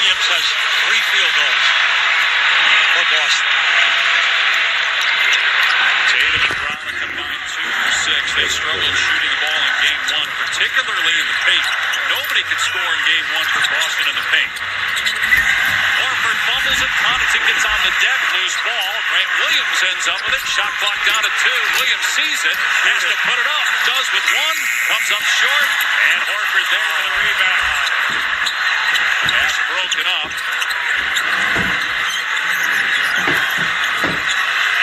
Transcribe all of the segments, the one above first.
Williams has 3 field goals for Boston. Tatum and Brown a combined 2 for 6. They struggled shooting the ball in Game 1, particularly in the paint. Nobody could score in Game 1 for Boston in the paint. Horford fumbles it. Connaughton gets on the deck. Loose ball. Grant Williams ends up with it. Shot clock down to 2. Williams sees it. Has to put it up. Does with 1. Comes up short. And Horford there for the rebound. Pass broken up.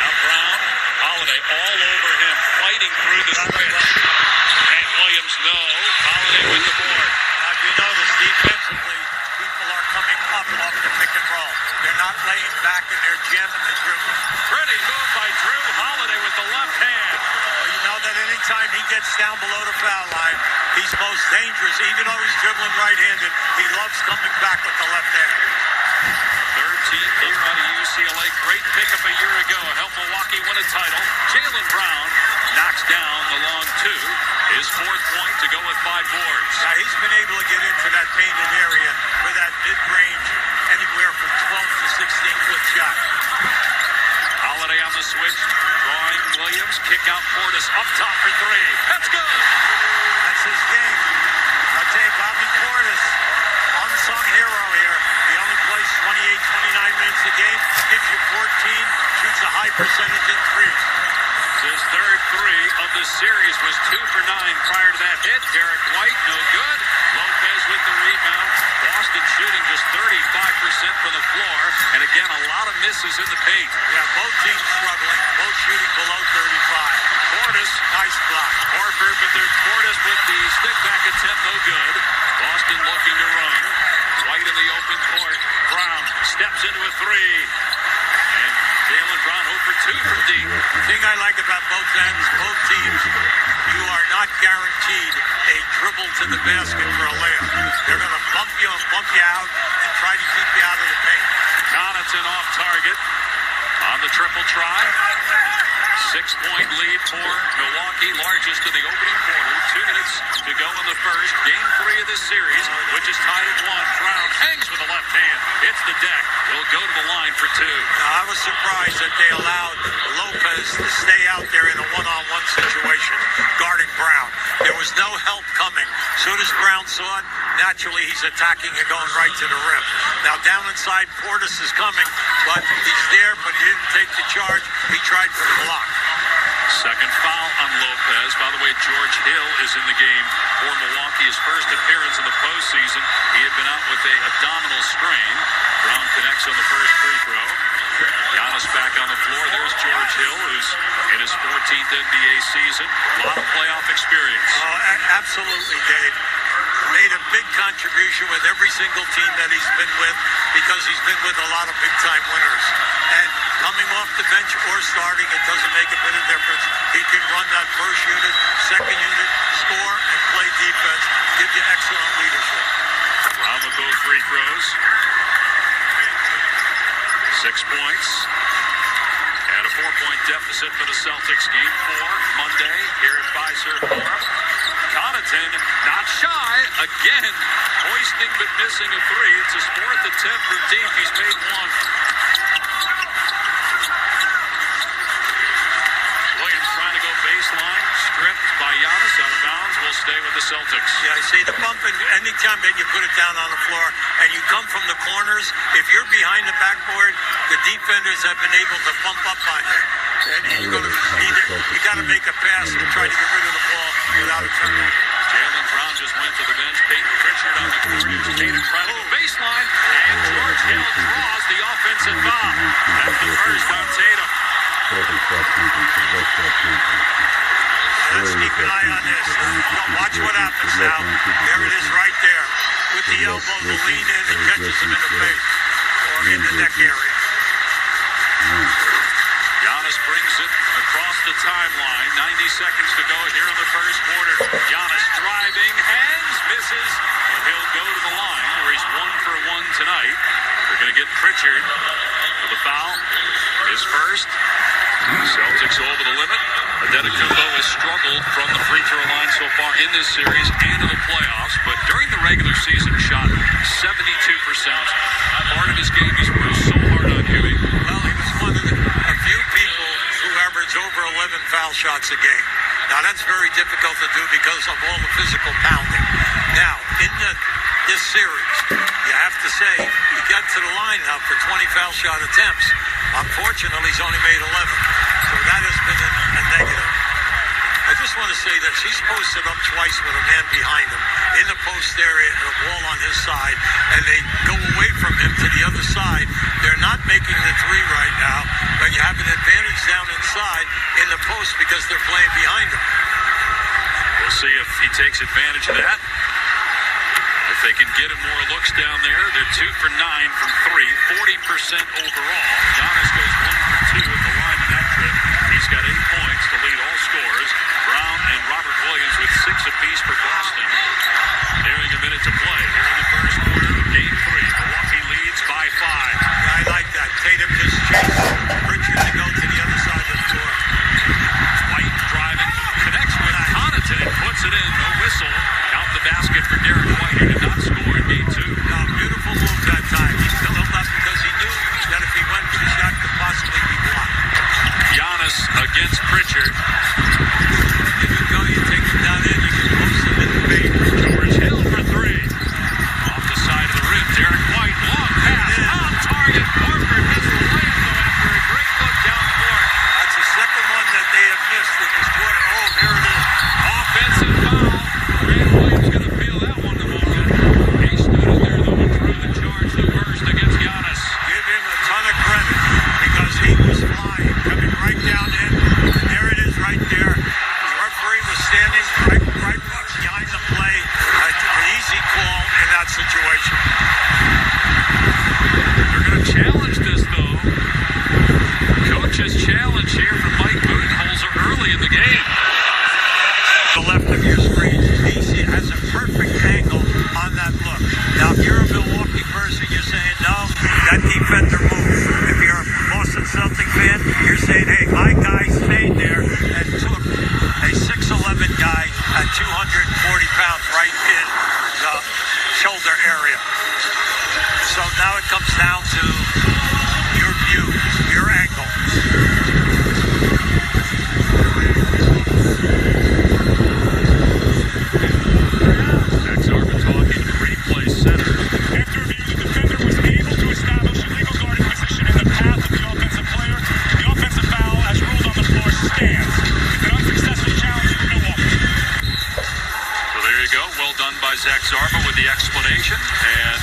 Now Brown. Holiday all over him. Fighting through the switch. Grant Williams, no. Holiday with the board. Now, if you notice, defensively, people are coming up off the pick and roll. They're not laying back and they're jamming the dribble. Pretty move by Drew Holiday with the left hand. Well, you know that anytime he gets down below the foul line, he's most dangerous. Even though he's dribbling right-handed, he loves coming back with the left hand. 13th year out of UCLA. Great pickup a year ago. Helped Milwaukee win a title. Jaylen Brown knocks down the long 2. His 4th point to go with 5 boards. Now, he's been able to get into that painted area for that mid-range, anywhere from 12 to 16-foot shot. Holiday on the switch. Drawing Williams. Kick out Portis. Up top for 3. That's good. That's his game. I'll tell you, Bobby Portis, unsung hero here. He only plays 28, 29 minutes a game. Gives you 14. Shoots a high percentage in threes. His 3rd 3 of the series was 2 for 9 prior to that hit. Derek White, no good. Lopez with the rebound. Boston shooting just 35% from the floor. And again, a lot of misses in the paint. Yeah, both teams struggling. Both shooting below 35. Portis, nice block. Horford, but there's Portis with the stick back attempt, no good. Boston looking to run. White in the open court. Brown steps into a 3. And Jaylen Brown 0 for 2 from deep. The thing I like about both ends, both teams, you are not guaranteed a dribble to the basket for a layup. They're going to bump you and bump you out and try to keep you out of the paint. Connaughton off target on the triple try. 6-point lead for Milwaukee, largest in the opening quarter. 2 minutes to go in the first. Game 3 of this series, which is tied at 1. Brown hangs with the left hand. Hits the deck. Will go to the line for 2. Now, I was surprised that they allowed Lopez to stay out there in a one-on-one situation guarding Brown. There was no help coming. As soon as Brown saw it, naturally he's attacking and going right to the rim. Now, down inside, Portis is coming, but he's there, but he didn't take the charge. He tried for the block. Second foul on Lopez. By the way, George Hill is in the game for Milwaukee. His first appearance in the postseason. He had been out with a abdominal strain. Brown connects on the first free throw. Giannis back on the floor. There's George Hill, who's in his 14th NBA season. A lot of playoff experience. Oh, absolutely, Dave. Made a big contribution with every single team that he's been with because he's been with a lot of big-time winners. And coming off the bench or starting, it doesn't make a bit of difference. He can run that first unit, second unit, score, and play defense, give you excellent leadership. Brown with both free throws. 6 points. And a 4-point deficit for the Celtics. Game 4, Monday, here at Fiserv Forum. Connaughton, not shy, again, hoisting but missing a 3. It's his 4th attempt from deep. He's made 1. Williams trying to go baseline, stripped by Giannis, out of bounds, will stay with the Celtics. Yeah, I see the bumping, anytime that you put it down on the floor and you come from the corners, if you're behind the backboard, the defenders have been able to bump up on you. And you're going to you got to make a pass and try to get rid of the ball without a turnover. Jaylen Brown just went to the bench. Peyton Pritchard on the 3. Tatum trying to go baseline. And George Hill draws the offensive foul. That's the first on Tatum. Let's keep an eye on this. Watch what happens now. There it is right there. With the elbow, the lean in and catches him in the face. Or in the neck area. Giannis brings it across the timeline. 90 seconds to go here in the first quarter. Giannis driving, hands, misses, but he'll go to the line where he's 1 for 1 tonight. They're going to get Pritchard for the foul. His first. Celtics over the limit. Adetokounmpo has struggled from the free throw line so far in this series and in the playoffs, but during the regular season shot 72%, shots a game. Now, that's very difficult to do because of all the physical pounding. Now, in this series, you have to say, he got to the line now for 20 foul shot attempts. Unfortunately, he's only made 11. So that has been a negative. I just want to say this. He's posted up twice with a man behind him in the post area and a ball on his side, and they go away from him to the other side. They're not making the three right now, but you have an advantage down inside in the post because they're playing behind him. We'll see if he takes advantage of that. If they can get him more looks down there, they're 2 for 9 from 3, 40% overall. Giannis goes 1 for 2 at the line in that trip. He's got 8 points to lead all scorers. Brown and Robert Williams with 6 apiece for Boston. Nearing a minute to play here in the first quarter of Game 3. Milwaukee leads by 5. Yeah, I like that. Tatum just chased Pritchard to go to the other side of the floor. White driving, connects with Connaughton and puts it in. No whistle. Count the basket for Derek White. He did not score in Game 2. No, beautiful move that time. He filled up because he knew that if he went for the shot, could possibly be blocked. Giannis against Pritchard. If you go, you take him down in, you can post him in the paint. George Hill for 3. Off the side of the rim, Derek White, long pass, on target. Horford missed the layup though after a great look down the court. That's the second one that they have missed in this quarter. Oh, here it is. Offensive foul. Grant Williams going to feel that one tomorrow. He stood in there though and drew the charge the first against Giannis. Give him a ton of credit because he was flying, coming right down in. There it is right there. The referee was standing right behind the play. An easy call in that situation. They're going to challenge this though. Coach's challenge here from Mike Budenholzer early in the game. The left of your screen, DC has a perfect angle on that look. Now, if you're a Milwaukee person, you're saying, no, that defender moved. If you're a Boston Celtic fan, you're saying, hey, my guy stayed there and took a 6'11 guy at 240 pounds right in the shoulder area. So now it comes down to your view, your angle. Zach Zarba with the explanation, and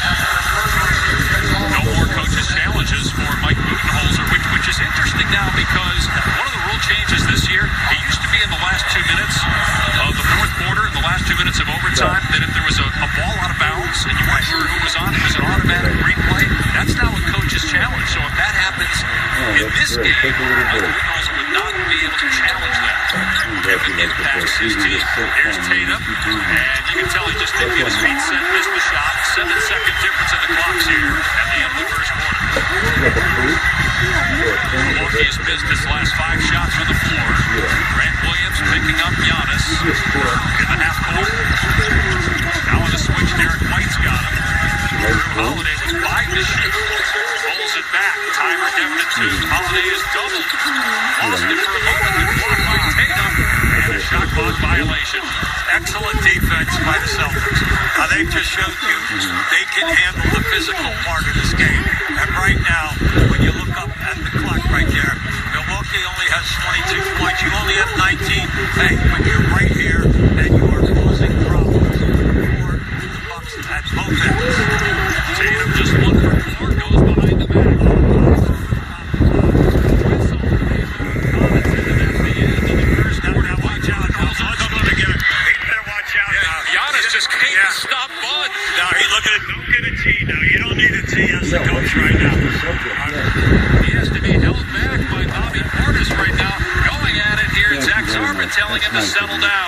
no more coaches' challenges for Mike Budenholzer, which is interesting now because one of the rule changes this year, it used to be in the last 2 minutes of the fourth quarter, in the last 2 minutes of overtime, that if there was a ball out of bounds and you weren't sure who was on, it was an automatic replay. That's now a coach's challenge. So if that happens in this game, Mike Budenholzer would not be able to challenge that. If it impacts his team. Here's Tatum, and you can tell he just didn't get his feet set, missed the shot. 7-second difference in the clocks here at the end of the first quarter. Milwaukee has missed his last 5 shots from the floor. Grant Williams picking up Giannis in the half court. Now on the switch, Derek White's got him. Drew Holiday with 5 to shoot. Pulls it back. Timer down to 2. Holiday is doubled. Lost it for a moment. Then blocked by Tatum. And a shot clock violation. Excellent defense by the Celtics. Now, they've just showed you they can handle the physical part of this game. And right now, when you look up at the clock right there, Milwaukee only has 22 points. You only have 19. Hey, but you're right here, and you are causing problems for the Bucks at both ends. Tatum just 1 for 4, goes behind the back. Whistle. Connaughton at the end of the first quarter. Watch out. He better watch out now. Giannis just can't stop Bud. Now, don't get a T now. You don't need a T as the coach right now. He has to be held back by Bobby Portis right now. Going at it here. Zach Zarba telling him to settle down.